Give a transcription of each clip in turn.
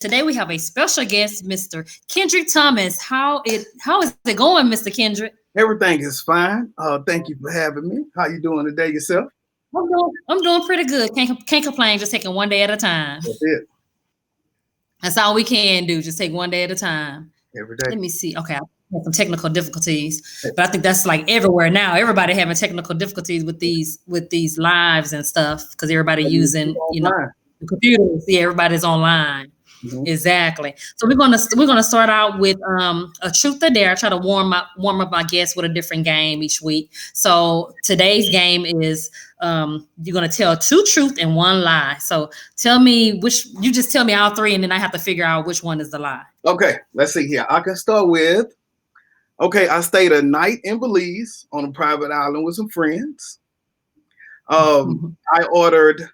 today we have a special guest, Mr. Kendrick Thomas. How is it going, Mr. Kendrick? Everything is fine. Thank you for having me. How you doing today yourself? I'm doing pretty good. Can't complain. Just taking one day at a time. That's it. That's all we can do. Just take one day at a time. Every day. Let me see. Okay, I had some technical difficulties, but I think that's like everywhere now. Everybody having technical difficulties with these lives and stuff because everybody using the computers. Yeah, everybody's online. Mhm. Exactly. So we're gonna start out with a truth or dare. I try to warm up my guests with a different game each week. So today's game is you're gonna tell two truth and one lie. So you just tell me all three, and then I have to figure out which one is the lie. Okay, let's see here. I can start with, okay, I stayed a night in Belize on a private island with some friends. I ordered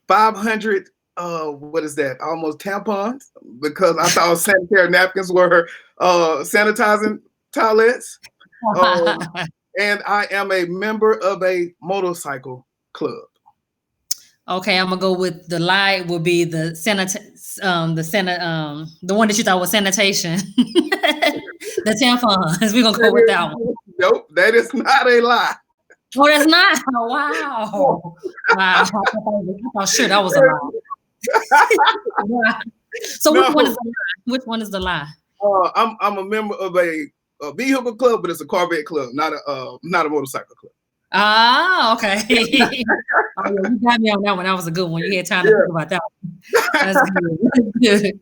500, what is that? Almost tampons because I thought sanitary napkins were sanitizing toilets. And I am a member of a motorcycle club. Okay, I'm gonna go with the lie. Will be the one that you thought was sanitation, the tampons. We're gonna go with that one. Nope, that is not a lie. Oh, that's not. Oh, wow. Wow. I thought sure that was a lie. So which one is the lie? Which one is the lie? I'm a member of a vehicle club, but it's a Corvette club, not a motorcycle club. Ah, okay. Oh, yeah, you got me on that one. That was a good one. You had time to think about that one. That's good. That's good.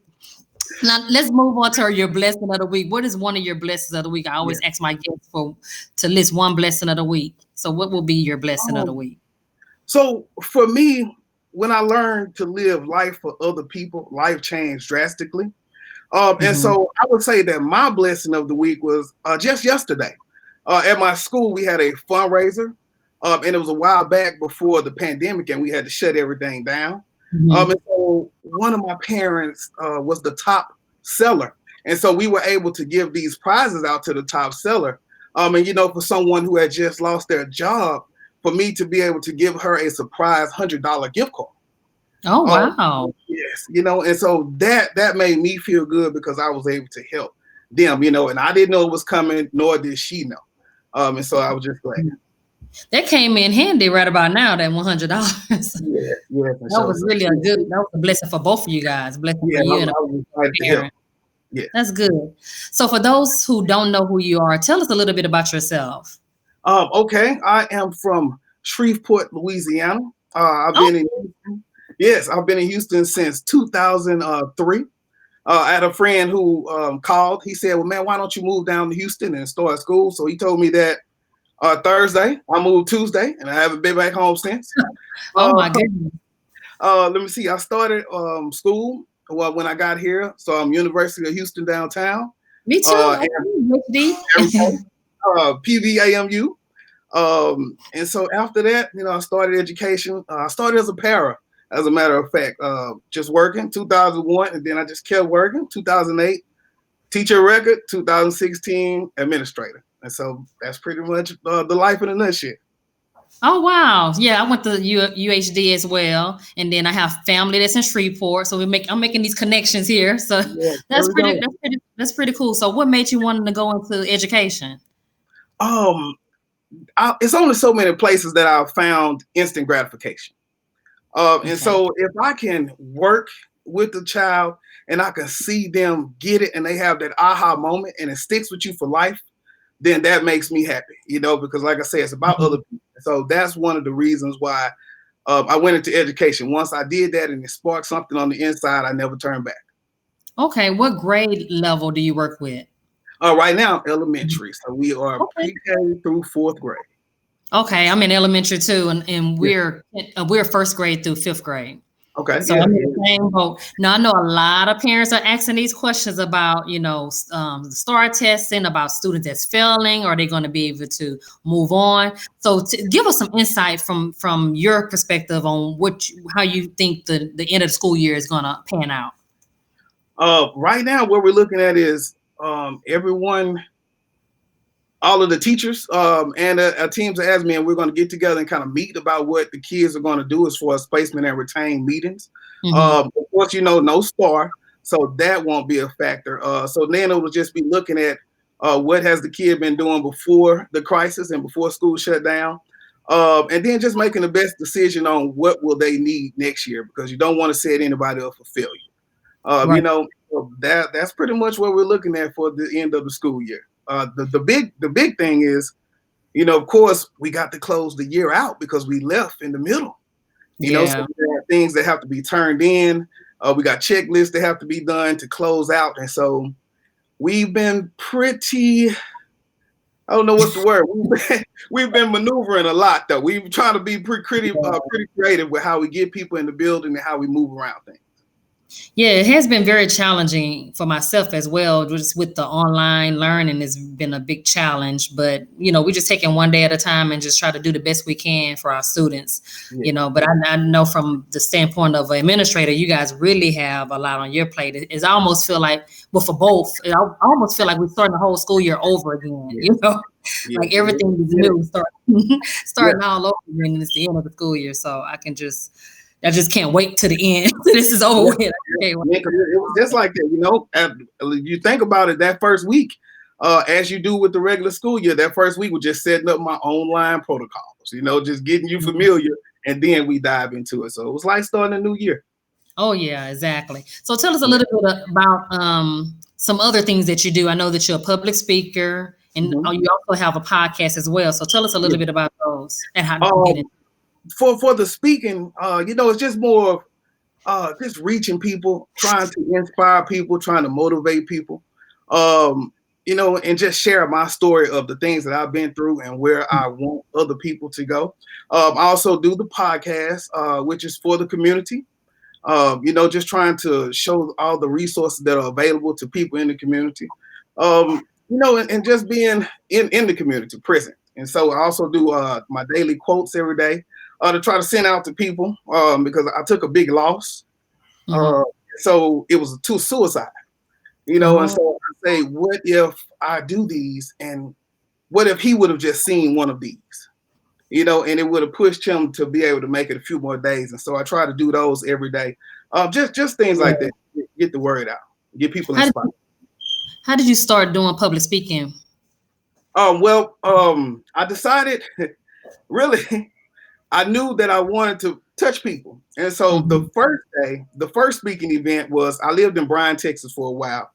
Now let's move on to your blessing of the week. What is one of your blessings of the week? I always ask my guests to list one blessing of the week. So what will be your blessing of the week? So for me, when I learned to live life for other people, life changed drastically. And so I would say that my blessing of the week was just yesterday. At my school, we had a fundraiser, and it was a while back before the pandemic, and we had to shut everything down. And so one of my parents was the top seller. And so we were able to give these prizes out to the top seller. And, for someone who had just lost their job, for me to be able to give her a surprise $100 gift card. Oh, wow. Yes. And so that made me feel good because I was able to help them, and I didn't know it was coming, nor did she know. And so I was just glad. That came in handy right about now, that $100. Yeah. That was really that was a blessing for both of you guys. Blessing for you and a parent. Yeah. That's good. So for those who don't know who you are, tell us a little bit about yourself. Okay. I am from Shreveport, Louisiana. I've been in Houston. Yes, I've been in Houston since 2003. I had a friend who called. He said, well, man, why don't you move down to Houston and start school? So he told me that Thursday. I moved Tuesday, and I haven't been back home since. Oh, my goodness. Let me see. I started school when I got here. So I'm University of Houston downtown. Me too. PVAMU. And so after that, I started education. I started as a para, as a matter of fact, just working 2001. And then I just kept working 2008, teacher record, 2016, administrator. And so that's pretty much the life in a nutshell. Oh, wow. Yeah, I went to UHD as well. And then I have family that's in Shreveport. So I'm making these connections here. So Yeah, that's pretty cool. So what made you want to go into education? It's only so many places that I've found instant gratification. And so if I can work with the child and I can see them get it and they have that aha moment and it sticks with you for life, then that makes me happy, because like I said, it's about other people. So that's one of the reasons why I went into education. Once I did that and it sparked something on the inside, I never turned back. Okay. What grade level do you work with? Right now, elementary. So we are pre-K through fourth grade. Okay. I'm in elementary too. And we're first grade through fifth grade. Okay. So I'm in the same boat. Now I know a lot of parents are asking these questions about, the STAR testing, about students that's failing. Are they going to be able to move on? So give us some insight from your perspective on how you think the end of the school year is going to pan out. Right now, what we're looking at is everyone, all of the teachers and our teams are asking me, and we're going to get together and kind of meet about what the kids are going to do as far as placement and retain meetings. Of course, no STAR, So that won't be a factor. So then it will just be looking at what has the kid been doing before the crisis and before school shut down. And then just making the best decision on what will they need next year, because you don't want to set anybody up for failure. Right. That's pretty much what we're looking at for the end of the school year. The big thing is, of course, we got to close the year out because we left in the middle. So Yeah. we have things that have to be turned in. We got checklists that have to be done to close out, and so we've been pretty. I don't know what's the word. We've been maneuvering a lot, though. We've trying to be pretty creative with how we get people in the building and how we move around things. Yeah, it has been very challenging for myself as well. Just with the online learning, has been a big challenge. But we're just taking one day at a time and just try to do the best we can for our students. Yeah. But I know from the standpoint of an administrator, you guys really have a lot on your plate. I almost feel like, well, for both, I almost feel like we're starting the whole school year over again. Yeah. Like everything is new, starting all over again, and it's the end of the school year. So I just can't wait to the end. This is over with. It was just like that, you think about it, that first week, as you do with the regular school year, that first week was just setting up my online protocols, just getting you familiar, and then we dive into it. So it was like starting a new year. Oh, yeah, exactly. So tell us a little bit about some other things that you do. I know that you're a public speaker, and you also have a podcast as well. So tell us a little bit about those and how you get into. For the speaking, it's just more just reaching people, trying to inspire people, trying to motivate people, and just share my story of the things that I've been through and where I want other people to go. I also do the podcast, which is for the community. Just trying to show all the resources that are available to people in the community, and just being in the community present. And so I also do my daily quotes every day to try to send out to people because I took a big loss. So it was a suicide, and so I say, what if I do these, and what if he would have just seen one of these, and it would have pushed him to be able to make it a few more days. And so I try to do those every day. Just things like that, get the word out, get people inspired. How did you start doing public speaking? I decided really, I knew that I wanted to touch people. And so the first speaking event was, I lived in Bryan, Texas for a while.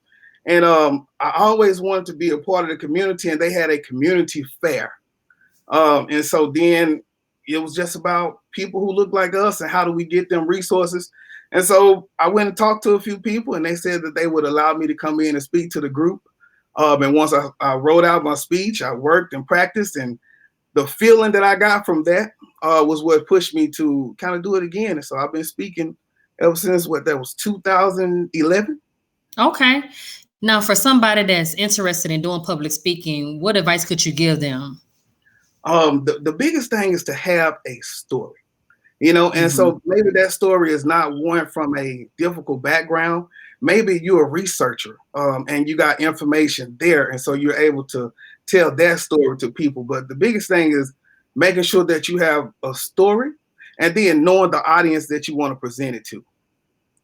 And I always wanted to be a part of the community, and they had a community fair. And so then it was just about people who look like us and how do we get them resources. And so I went and talked to a few people, and they said that they would allow me to come in and speak to the group. And once I wrote out my speech, I worked and practiced, and the feeling that I got from that was what pushed me to kind of do it again. And so I've been speaking ever since that was 2011. Okay. Now, for somebody that's interested in doing public speaking, what advice could you give them? The biggest thing is to have a story, and so maybe that story is not one from a difficult background. Maybe you're a researcher and you got information there, and so you're able to tell that story to people. But the biggest thing is making sure that you have a story, and then knowing the audience that you want to present it to.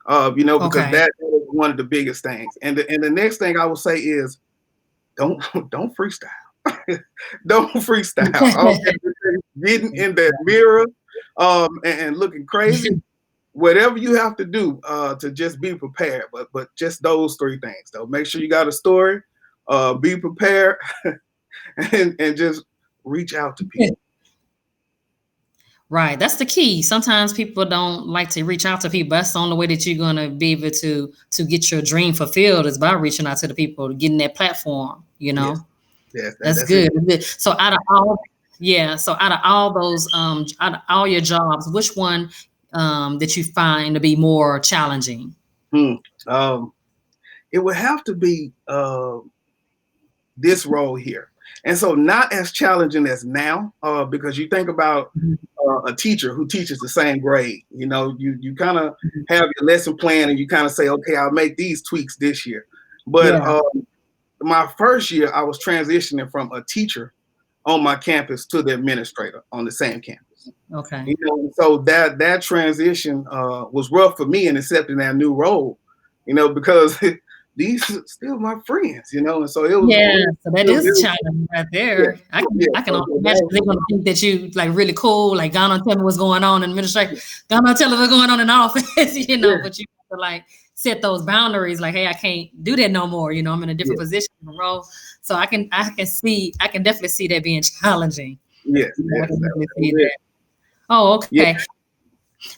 Because that is one of the biggest things. And the next thing I would say is don't freestyle. Don't freestyle. Getting in that mirror and looking crazy. Whatever you have to do to just be prepared. But just those three things, though. Make sure you got a story, be prepared, and just reach out to people. Right. That's the key. Sometimes people don't like to reach out to people. That's the only way that you're going to be able to get your dream fulfilled, is by reaching out to the people, getting that platform, Yes. That's good. So out of all those, out of all your jobs, which one that you find to be more challenging? It would have to be this role here. And so not as challenging as now, because you think about a teacher who teaches the same grade. You kind of have your lesson plan, and you kind of say, okay, I'll make these tweaks this year. But my first year, I was transitioning from a teacher on my campus to the administrator on the same campus. Okay. So that transition was rough for me in accepting that new role. because these are still my friends, and so it was. Yeah, so that It was, is challenging right yeah, there. yeah. I can So, only imagine they're gonna think that you like really cool, like gone on tell me what's going on in administration, gone on tell me what's going on in the office, yeah, but you have to like set those boundaries, like, hey, I can't do that no more. I'm in a yeah, different position and role. So I can definitely see that being challenging. yes, I yes. can definitely That see was it. that. Oh, Yeah. okay.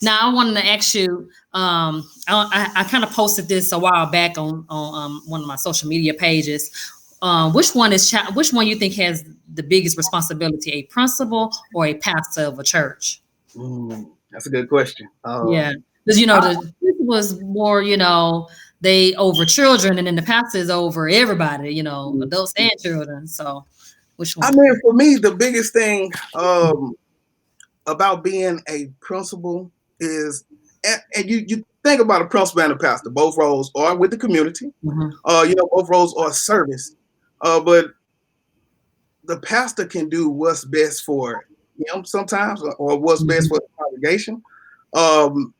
Now I wanted to ask you. I kind of posted this a while back on one of my social media pages. Which one you think has the biggest responsibility, a principal or a pastor of a church? That's a good question. Yeah, because I, the principal was more, they over children, and then the pastor is over everybody, adults and children. So, which I one? mean, for me, the biggest thing about being a principal is, and you think about a principal and a pastor, both roles are with the community. Mhm. Both roles are service. But the pastor can do what's best for him sometimes, or what's best Mhm. for the congregation. Um,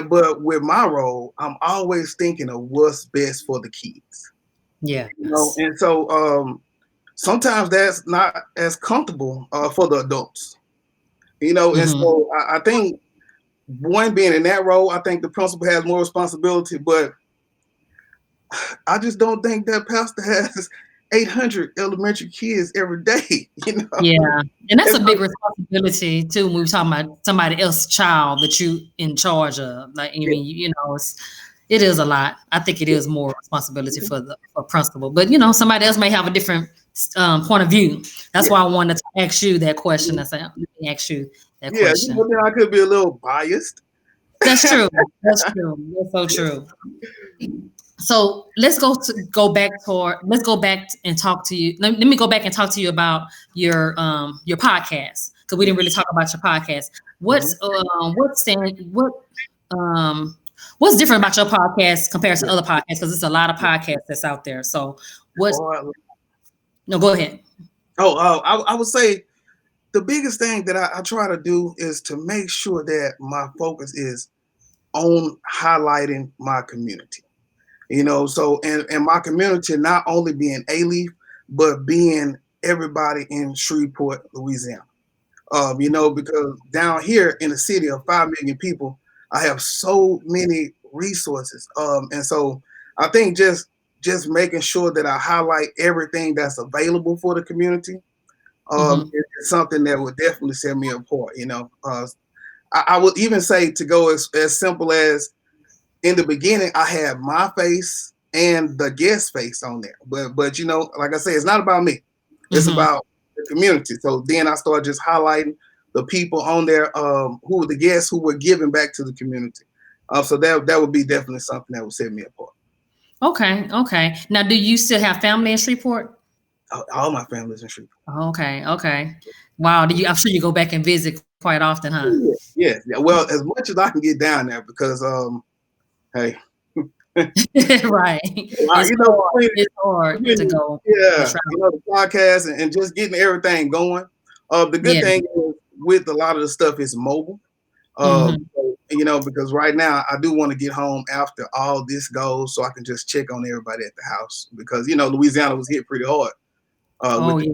but with my role, I'm always thinking of what's best for the kids. Yes. And so sometimes that's not as comfortable for the adults. And Hmm. so I think one being in that role, I think the principal has more responsibility, but I just don't think that pastor has 800 elementary kids every day. Yeah, and that's And a big responsibility too when we're talking about somebody else's child that you in charge of. Like, I yeah, mean, it is a lot. I think it is more responsibility for the for principal, but somebody else may have a different point of view. That's yeah, why I wanted to ask you that question. I said, let me ask you that yeah. question. Then I could be a little biased. That's true. That's true. That's so true. So let's go back and talk to you. Let me go back and talk to you about your podcast, because we didn't really talk about your podcast. Mhm. Um what's different about your podcast compared to Yeah. other podcasts, because there's a lot of podcasts that's out there. So what Or, no, go ahead. I would say the biggest thing that I try to do is to make sure that my focus is on highlighting my community. So and my community not only being A-Leaf, but being everybody in Shreveport, Louisiana. Because down here in a city of 5 million people, I have so many resources. And so I think just making sure that I highlight everything that's available for the community Hmm. is something that would definitely set me apart. I would even say to go as simple as in the beginning, I had my face and the guest face on there. But like I say, it's not about me. It's Hmm. about the community. So then I started just highlighting the people on there who were the guests who were giving back to the community. So that would be definitely something that would set me apart. Okay, okay. Now, do you still have family in Shreveport? All my family's in Shreveport. Okay, okay. Wow, I'm sure you go back and visit quite often, huh? Yeah, yeah, yeah. Well, as much as I can get down there because hey, Right. It's hard. between It's hard to go and yeah, travel. the podcast and just getting everything going. The good Yeah. thing is with a lot of the stuff is mobile. Mhm. Because right now I do want to get home after all this goes, so I can just check on everybody at the house because Louisiana was hit pretty hard with Oh, the yeah.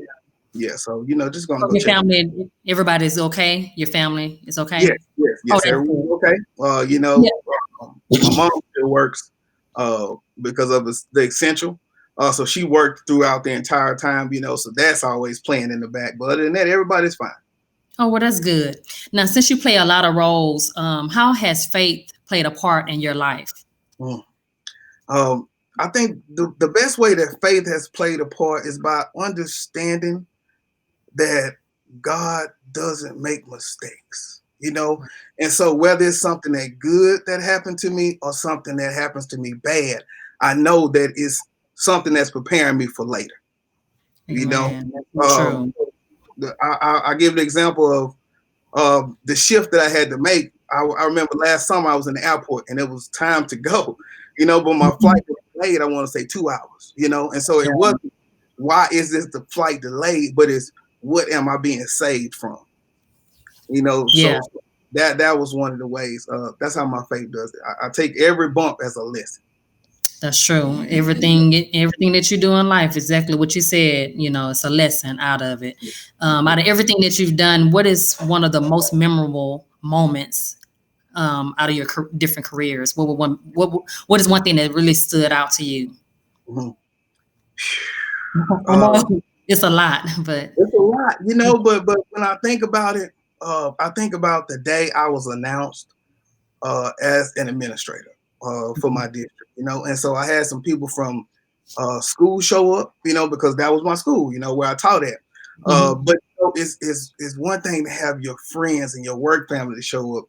yeah. So just gonna So go your check. family, everybody's okay? Your family is Yes, okay? yes, Oh, yes. that's good. Everyone's okay. Yeah. My mom still works because of the essential. So she worked throughout the entire time, so that's always playing in the back. But other than that, everybody's fine. Oh, well, that's good. Now, since you play a lot of roles, how has faith played a part in your life? Mm. Um, I think the best way that faith has played a part is by understanding that God doesn't make mistakes, and so whether it's something that good that happened to me or something that happens to me bad, I know that it's something that's preparing me for later, you know. Amen. That's so Um, true. I give the example of the shift that I had to make. I remember last summer I was in the airport and it was time to go, but my flight was delayed. I want to say 2 hours, and so it Yeah. wasn't why is this the flight delayed, but it's what am I being saved from, Yeah. so that was one of the ways. That's how my faith does it. I take every bump as a lesson. That's true. Everything that you do in life, exactly what you said. It's a lesson out of it. Out of everything that you've done, what is one of the most memorable moments out of your different careers? What is one thing that really stood out to you? Mhm. I Uh, know it's a lot, but it's a lot, but when I think about it, I think about the day I was announced as an administrator for my district, and so I had some people from school show up, because that was my school, where I taught at. mhm. But it's one thing to have your friends and your work family to show up,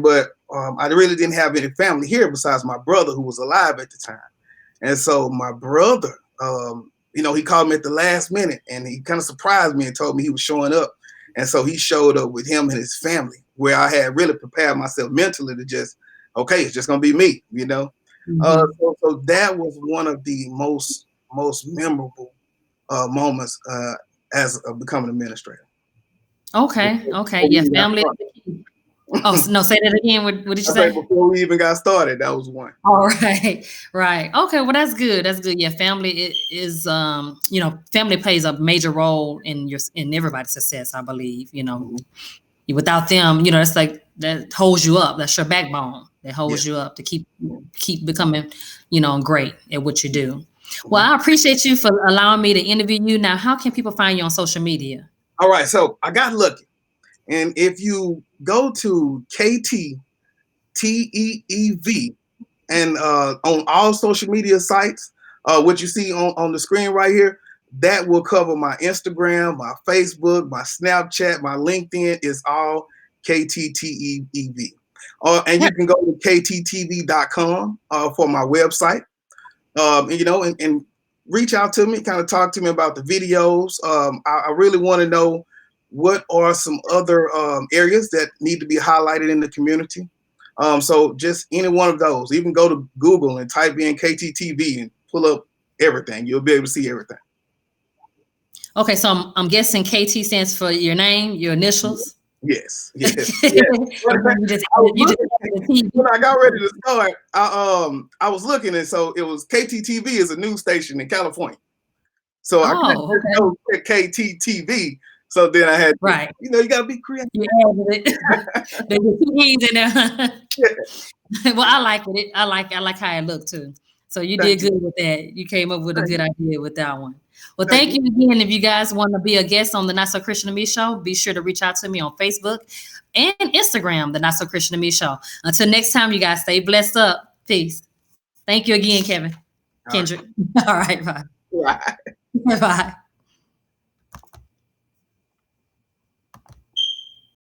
but I really didn't have any family here besides my brother who was alive at the time. And so my brother, he called me at the last minute and he kind of surprised me and told me he was showing up. And so he showed up with him and his family, where I had really prepared myself mentally to just, okay, it's just gonna be me. Mhm. So that was one of the most memorable moments as becoming administrator. Okay, okay, Before we yeah, even got family is started. the key. Oh, no, say that again. What did you I say say? before we even got started, that was one. All right, right. Okay, well, that's good. That's good. Yeah, family is, family plays a major role in everybody's success. I believe. Mhm. Without them, it's like that holds you up. That's your backbone that Yeah. holds you up to keep becoming, great at what you do. Well, Mhm. I appreciate you for allowing me to interview you. Now, how can people find you on social media? All right, so I got lucky. And if you go to KTTEEV and on all social media sites, what you see on the screen right here, that will cover my Instagram, my Facebook, my Snapchat, my LinkedIn is all KTTEEV. And you can go to kttv.com for my website, and reach out to me, kind of talk to me about the videos. I really want to know what are some other areas that need to be highlighted in the community. So just any one of those. Even go to Google and type in KTTV and pull up everything. You'll be able to see everything. Okay, so I'm guessing KT stands for your name, your initials. Yes, yes, yes. And then I was you just looking added the T. when I got ready to start. I was looking, and so it was KTTV is a news station in California. So I couldn't Oh, just okay. go to KTTV. So then I had to, Right. you got to be creative. You added it. There's two E's in there. Yeah, Well, I like it. I like how it looked too. So you thank did you. good with that. You came up with a Thank good you. idea with that one. Well, Thank thank you. you again. If you guys want to be a guest on the Not So Christian to Me show, be sure to reach out to me on Facebook and Instagram, the Not So Christian to Me show. Until next time, you guys stay blessed up. Peace. Thank you again, Kevin. All right. Kendrick. All right, bye. Right. Bye.